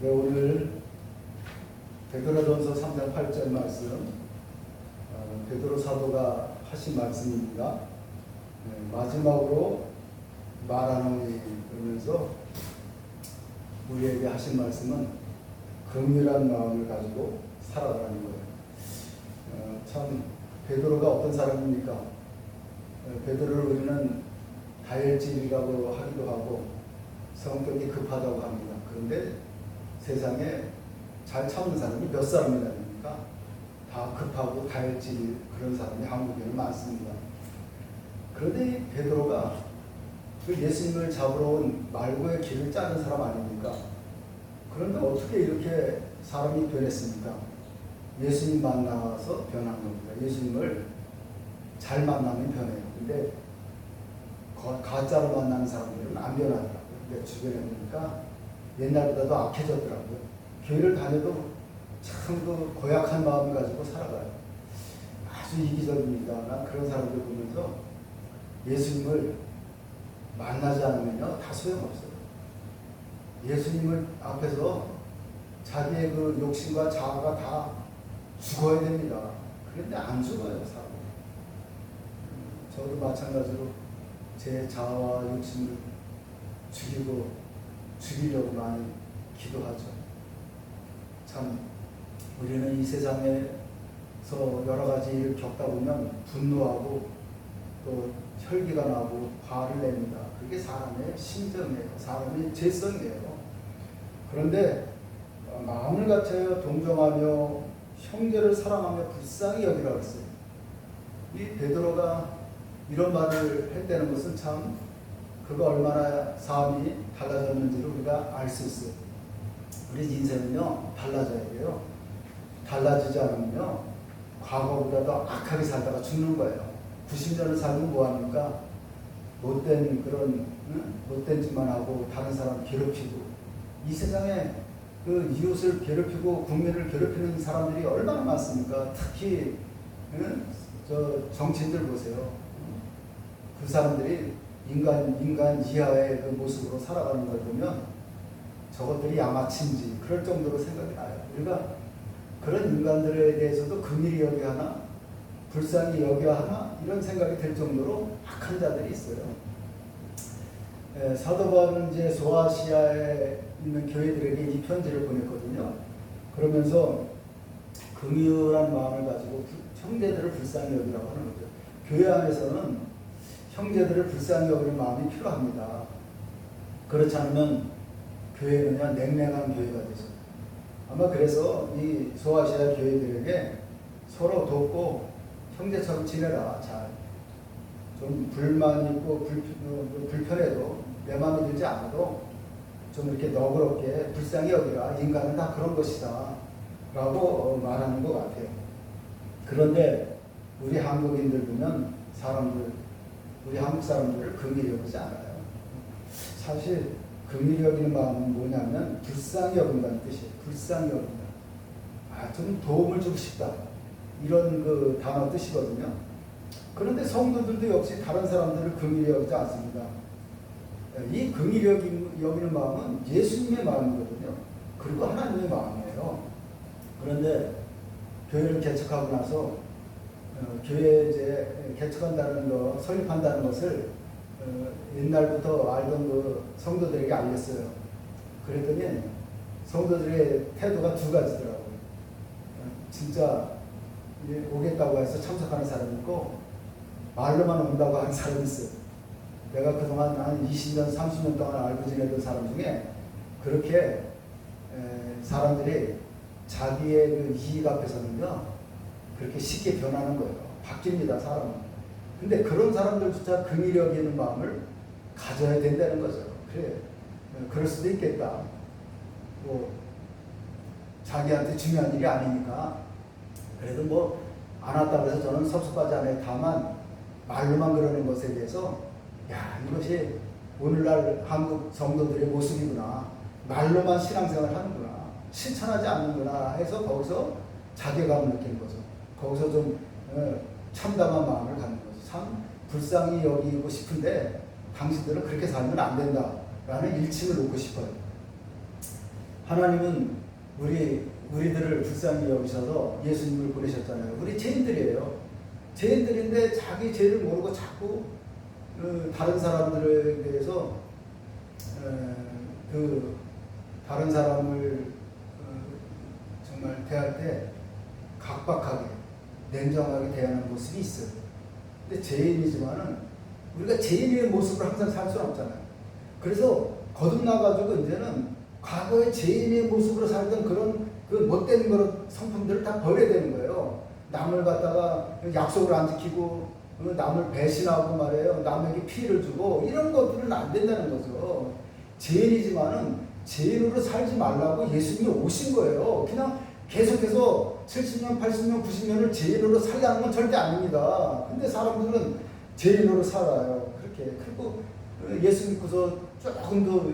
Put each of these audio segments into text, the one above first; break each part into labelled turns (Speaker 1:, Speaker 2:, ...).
Speaker 1: 네, 오늘 베드로전서 3장 8절 말씀, 베드로 사도가 하신 말씀입니다. 마지막으로 말하노니 그러면서 우리에게 하신 말씀은 긍휼한 마음을 가지고 살아가라는 거예요. 참 베드로가 어떤 사람입니까? 베드로를 우리는 다혈질이라고 하기도 하고 성격이 급하다고 합니다. 그런데 세상에 잘 참는 사람이 몇 사람이랍니까? 다 급하고 다혈질 그런 사람이 한국에는 많습니다. 그런데 베드로가 그 예수님을 잡으러 온 말고의 길을 짜는 사람 아닙니까? 그런데 어떻게 이렇게 사람이 변했습니까? 예수님 만나서 변한 겁니다. 예수님을 잘 만나면 변해요. 근데 가짜로 만나는 사람들은 안 변하더라고요. 내 주변에 보니까 옛날보다도 악해졌더라고요. 교회를 다녀도 참 그 고약한 마음을 가지고 살아가요. 아주 이기적입니다. 난 그런 사람들 보면서 예수님을 만나지 않으면요 다 소용없어요. 예수님을 앞에서 자기의 그 욕심과 자아가 다 죽어야 됩니다. 그런데 안 죽어요, 사람. 저도 마찬가지로 제 자아와 욕심을 죽이려고 많이 기도하죠. 참 우리는 이 세상에서 여러 가지 일을 겪다 보면 분노하고 또 혈기가 나고 화를 냅니다. 그게 사람의 심정이에요. 사람의 죄성이에요. 그런데 마음을 같아요 동정하며 형제를 사랑하며 불쌍히 여기라고 했어요. 이 베드로가 이런 말을 했다는 것은 참 그가 얼마나 삶이 달라졌는지를 우리가 알 수 있어요. 우리 인생은요 달라져야 돼요. 달라지지 않으면요 과거보다 더 악하게 살다가 죽는 거예요. 90년을 살면 뭐합니까? 못된 그런 못된 짓만 하고 다른 사람 괴롭히고 이 세상에 그 이웃을 괴롭히고 국민을 괴롭히는 사람들이 얼마나 많습니까? 특히 저 정치인들 보세요. 그 사람들이 인간 이하의 그 모습으로 살아가는 걸 보면 저것들이 양아치인지 그럴 정도로 생각이 나요. 우리가 그런 인간들에 대해서도 긍휼히 여겨야 하나 불쌍히 여겨야 하나 이런 생각이 들 정도로 악한 자들이 있어요. 사도 바울은 이제 소아시아에 있는 교회들에게 이 편지를 보냈거든요. 그러면서 긍휼한 마음을 가지고 형제들을 불쌍히 여기라고 하는 거죠. 교회 안에서는 형제들을 불쌍히 여기는 마음이 필요합니다. 그렇지 않으면 교회는 냉랭한 교회가 되죠. 아마 그래서 이 소아시아 교회들에게 서로 돕고 형제처럼 지내라. 잘 좀 불만 있고 불편해도 내 마음에 들지 않아도 좀 이렇게 너그럽게 불쌍히 여기라. 인간은 다 그런 것이다 라고 말하는 것 같아요. 그런데 우리 한국인들 보면 우리 한국 사람들을 긍휼히 여기지 않아요. 사실 긍휼히 여기는 마음은 뭐냐면 불쌍히 여긴다는 뜻이에요. 불쌍히 여긴다. 좀 도움을 주고 싶다. 이런 그 단어 뜻이거든요. 그런데 성도들도 역시 다른 사람들을 긍휼히 여기지 않습니다. 이 긍휼히 여기는 마음은 예수님의 마음이거든요. 그리고 하나님의 마음이에요. 그런데 교회를 개척하고 나서 교회 이제 개척한다는 거, 설립한다는 것을 옛날부터 알던 그 성도들에게 알렸어요. 그랬더니 성도들의 태도가 두 가지더라고요. 진짜 오겠다고 해서 참석하는 사람이 있고 말로만 온다고 하는 사람이 있어요. 내가 그동안 한 20년, 30년 동안 알고 지내던 사람 중에 그렇게 사람들이 자기의 그 이익 앞에서는요 그렇게 쉽게 변하는 거예요. 바뀝니다, 사람은. 근데 그런 사람들조차 긍휼히 여기는 마음을 가져야 된다는 거죠. 그래, 그럴 수도 있겠다. 뭐 자기한테 중요한 일이 아니니까. 그래도 뭐 안 왔다고 해서 저는 섭섭하지 않아요. 다만 말로만 그러는 것에 대해서 야 이것이 오늘날 한국 성도들의 모습이구나. 말로만 신앙생활 하는구나. 실천하지 않는구나 해서 거기서 자괴감을 느끼는 거죠. 거기서 좀 참담한 마음을 갖는 거죠. 참 불쌍히 여기고 싶은데 당신들은 그렇게 살면 안 된다라는 일침을 놓고 싶어요. 하나님은 우리들을 불쌍히 여기셔서 예수님을 보내셨잖아요. 우리 죄인들이에요. 죄인들인데 자기 죄를 모르고 자꾸 다른 사람들에 대해서 다른 사람을 정말 대할 때 각박하게 냉정하게 대하는 모습이 있어요. 근데 죄인이지만은 우리가 죄인의 모습을 항상 살 수는 없잖아요. 그래서 거듭나가지고 이제는 과거의 죄인의 모습으로 살던 그런 그 못된 그런 성품들을 다 버려야 되는 거예요. 남을 갖다가 약속을 안 지키고 남을 배신하고 말이에요. 남에게 피해를 주고 이런 것들은 안 된다는 거죠. 죄인이지만은 죄인으로 살지 말라고 예수님이 오신 거예요. 그냥 계속해서 70년, 80년, 90년을 죄인으로 살라는 건 절대 아닙니다. 근데 사람들은 죄인으로 살아요. 그렇게. 그리고 예수 믿고서 조금도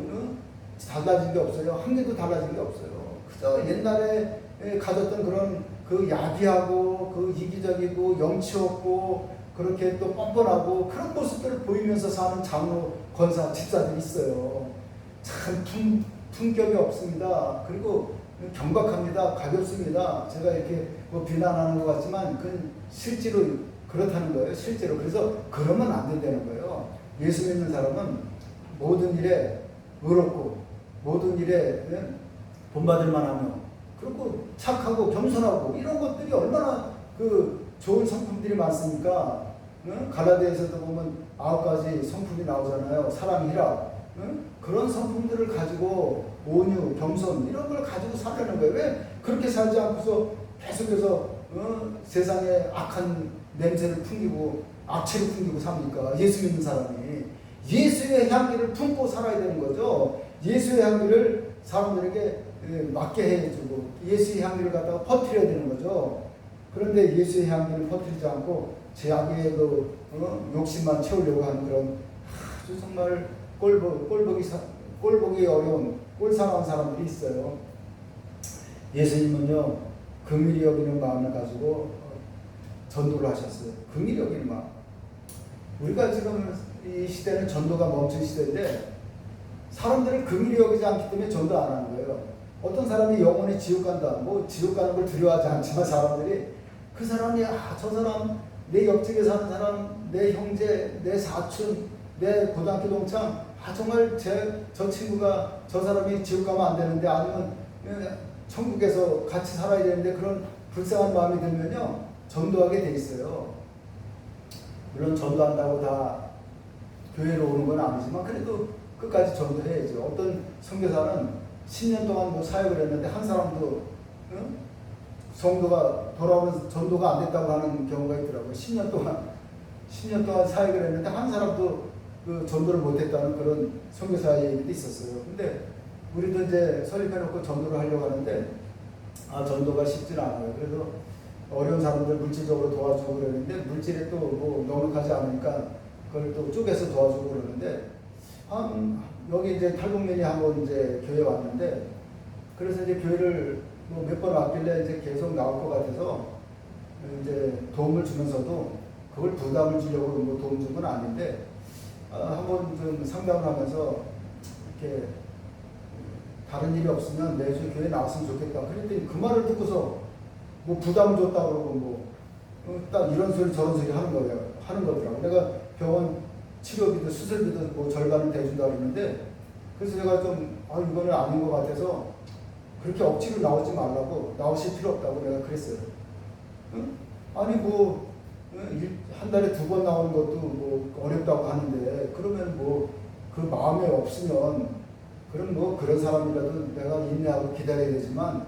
Speaker 1: 달라진 게 없어요. 한 개도 달라진 게 없어요. 그저 옛날에 가졌던 그런 그 야비하고 그 이기적이고 영치 없고 그렇게 또 뻔뻔하고 그런 모습들을 보이면서 사는 장로, 권사, 집사들이 있어요. 참 품격이 없습니다. 그리고 경박합니다. 가볍습니다. 제가 이렇게 뭐 비난하는 것 같지만 그건 실제로 그렇다는 거예요. 실제로. 그래서 그러면 안 된다는 거예요. 예수 믿는 사람은 모든 일에 의롭고 모든 일에 본받을 만하며 그리고 착하고 겸손하고 이런 것들이 얼마나 그 좋은 성품들이 많습니까? 갈라디아에서도 보면 9가지 성품이 나오잖아요. 사랑, 희락. 그런 성품들을 가지고 온유, 겸손 이런 걸 가지고 살려는 거예요. 왜 그렇게 살지 않고서 계속해서 세상에 악한 냄새를 풍기고 악취를 풍기고 삽니까? 예수 믿는 사람이 예수의 향기를 품고 살아야 되는 거죠. 예수의 향기를 사람들에게 맡게 해주고 예수의 향기를 갖다가 퍼뜨려야 되는 거죠. 그런데 예수의 향기를 퍼뜨리지 않고 자기의 그 욕심만 채우려고 하는 그런 아주 정말 꼴보기 어려운 꼴상한 사람들이 있어요. 예수님은요 긍휼히 여기는 마음을 가지고 전도를 하셨어요. 긍휼히 여기는 마음. 우리가 지금 이 시대는 전도가 멈춘 시대인데 사람들을 긍휼히 여기지 않기 때문에 전도 안 하는 거예요. 어떤 사람이 영원히 지옥 간다, 뭐 지옥 가는 걸 두려워하지 않지만 사람들이 그 사람이 저 사람 내 옆집에 사는 사람, 내 형제, 내 사촌, 내 고등학교 동창, 정말 저 친구가 저 사람이 지옥 가면 안 되는데 아니면 천국에서 같이 살아야 되는데 그런 불쌍한 마음이 들면요 전도하게 돼 있어요. 물론 전도한다고 다 교회로 오는 건 아니지만 그래도 끝까지 전도해야죠. 어떤 선교사는 10년 동안 뭐 사역을 했는데 한 사람도 성도가 돌아오면서 전도가 안 됐다고 하는 경우가 있더라고요. 10년 동안 사역을 했는데 한 사람도 그 전도를 못했다는 그런 선교사의 얘기도 있었어요. 근데 우리도 이제 설립해놓고 전도를 하려고 하는데 전도가 쉽지는 않아요. 그래서 어려운 사람들 물질적으로 도와주고 그러는데 물질에 또 뭐 넉넉하지 않으니까 그걸 또 쪼개서 도와주고 그러는데 여기 이제 탈북민이 한번 이제 교회 왔는데 그래서 이제 교회를 뭐 몇 번 왔길래 이제 계속 나올 것 같아서 이제 도움을 주면서도 그걸 부담을 주려고 뭐 도움 준 건 아닌데 한번 좀 상담을 하면서 이렇게 다른 일이 없으면 매주 교회 나왔으면 좋겠다. 그랬더니 그 말을 듣고서 뭐 부담을 줬다 그러고 딱 이런 소리 저런 소리 하는 거더라고. 내가 병원 치료비도 수술비도 뭐 절반을 대준다 그러는데 그래서 제가 좀 이거는 아닌 것 같아서 그렇게 억지로 나오지 말라고 나오실 필요 없다고 내가 그랬어요. 아니 뭐 한 달에 2번 나오는 것도 뭐 어렵다고 하는데 그러면 뭐 그 마음에 없으면 그럼 뭐 그런 사람이라도 내가 인내하고 기다려야 되지만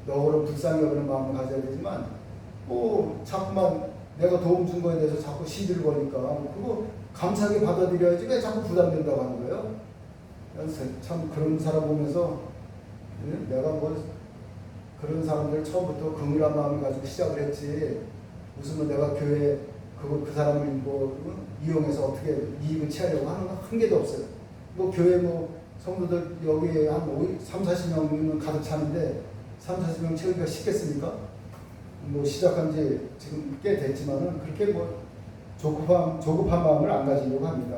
Speaker 1: 너로 불쌍히 여기는 마음을 가져야 되지만 뭐 자꾸만 내가 도움 준 거에 대해서 자꾸 시비를 거니까 그거 감사하게 받아들여야지 왜 자꾸 부담된다고 하는 거예요? 참 그런 사람 보면서 내가 뭐 그런 사람들 처음부터 긍휼한 마음을 가지고 시작을 했지 무슨 뭐 내가 교회에 그 사람을 뭐 이용해서 어떻게 이익을 취하려고 하는 건 한 개도 없어요. 뭐 교회 뭐 성도들 여기 한 30-40명이면 가득 차는데 30-40명 채우기가 쉽겠습니까? 뭐 시작한 지 지금 꽤 됐지만은 그렇게 뭐 조급한 마음을 안 가지려고 합니다.